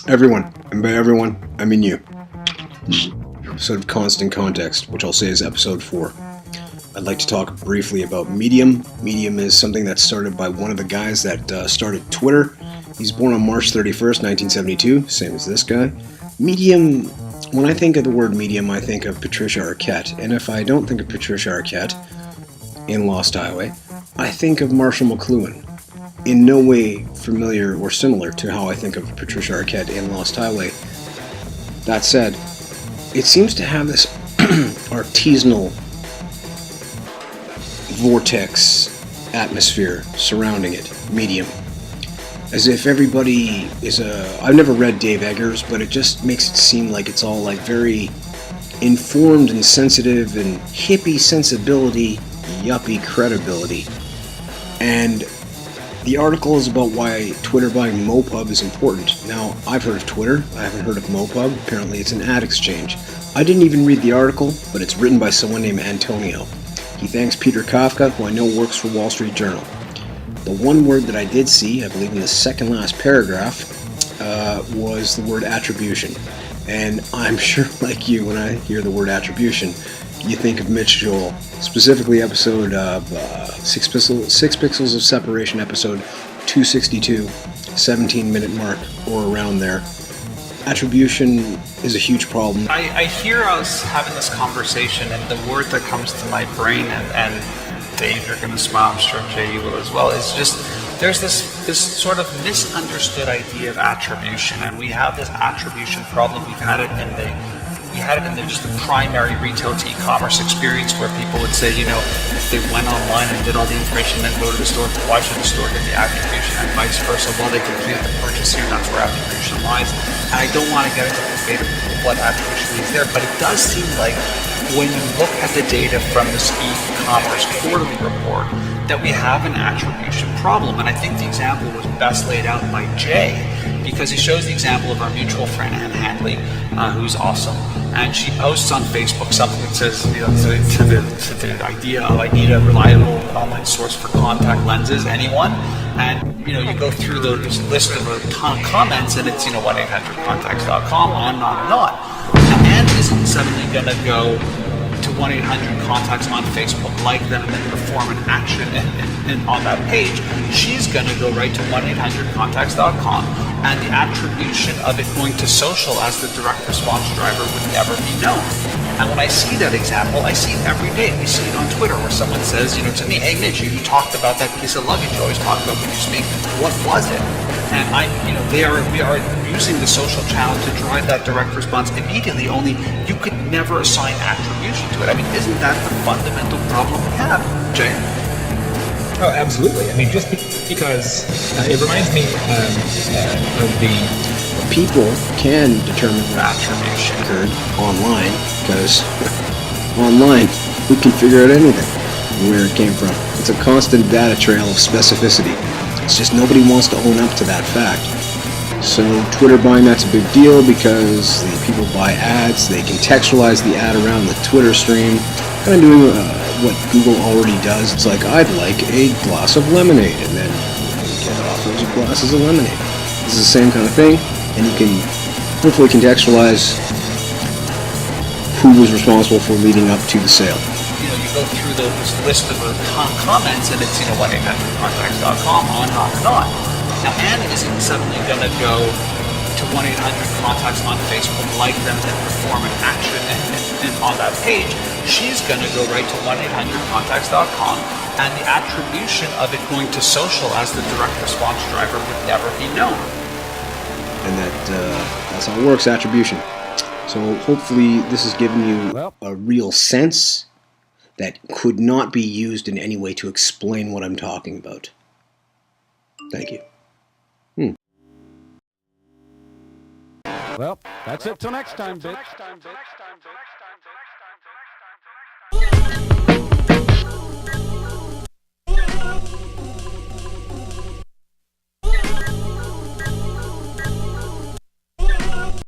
Everyone, and by everyone, I mean you. Episode of Constant Context, which I'll say is episode 4. I'd like to talk briefly about Medium. Medium is something that started by one of the guys that started Twitter. He's born on March 31st, 1972, same as this guy. Medium, when I think of the word medium, I think of Patricia Arquette. And if I don't think of Patricia Arquette in Lost Highway, I think of Marshall McLuhan. In no way familiar or similar to how I think of Patricia Arquette in Lost Highway. That said, it seems to have this artisanal vortex atmosphere surrounding it, Medium. As if everybody is I've never read Dave Eggers, but it just makes it seem like it's all like very informed and sensitive and hippie sensibility, yuppie credibility. And the article is about why Twitter buying MoPub is important. Now, I've heard of Twitter. I haven't heard of MoPub. Apparently, it's an ad exchange. I didn't even read the article, but it's written by someone named Antonio. He thanks Peter Kafka, who I know works for Wall Street Journal. The one word that I did see, I believe in the second last paragraph, was the word attribution. And I'm sure, like you, when I hear the word attribution, you think of Mitch Joel, specifically episode of 6 Pixels of Separation, episode 262, 17-minute mark, or around there. Attribution is a huge problem. I hear us having this conversation, and the word that comes to my brain, and Dave, you're going to smile, I'm sure Jay, you will as well, is just, there's this sort of misunderstood idea of attribution, and we have this attribution problem. We've had it in just the primary retail to e-commerce experience, where people would say, you know, if they went online and did all the information, then go to the store, why should the store get the attribution, and vice versa? Well, they completed the purchase here, that's where attribution lies. And I don't want to get into the debate of what attribution is there, but it does seem like when you look at the data from this e-commerce quarterly report, that we have an attribution problem. And I think the example was best laid out by Jay, because he shows the example of our mutual friend Anne Hadley, who's awesome, and she posts on Facebook something that says, you know, to the idea of, I need a reliable online source for contact lenses, anyone? And, you know, you go through the list of a ton of comments, and it's, you know, 1-800-contacts.com, on and on and on. Now, Anne isn't suddenly going to go to 1-800-contacts on Facebook, like them, and then perform an action on that page. She's going to go right to 1-800-contacts.com, and the attribution of it going to social as the direct response driver would never be known. And when I see that example, I see it every day. We see it on Twitter, where someone says, you know, to me, hey Mitch, you talked about that piece of luggage you always talk about when you speak. What was it? And we are using the social channel to drive that direct response immediately, only you could never assign attribution to it. I mean, isn't that the fundamental problem we have, Jay? Oh, absolutely. I mean, just because it reminds me of the... People can determine what attribution occurred online, because online we can figure out anything, where it came from. It's a constant data trail of specificity. It's just nobody wants to own up to that fact. So Twitter buying, that's a big deal, because the people buy ads, they contextualize the ad around the Twitter stream, kind of doing what Google already does. It's like, I'd like a glass of lemonade, and then you get offers of glasses of lemonade. This is the same kind of thing, and you can hopefully contextualize who was responsible for leading up to the sale. You know, you go through the list of a ton of comments, and it's, you know, 1-800-contacts.com, on and on. Now, Anne isn't suddenly going to go to 1-800-contacts on Facebook, like them, and perform an action and on that page. She's going to go right to 1-800-contacts.com, and the attribution of it going to social as the direct response driver would never be known. And that's how it works, attribution. So hopefully this has given you a real sense that could not be used in any way to explain what I'm talking about. Thank you. Well, that's it till next time, bitch.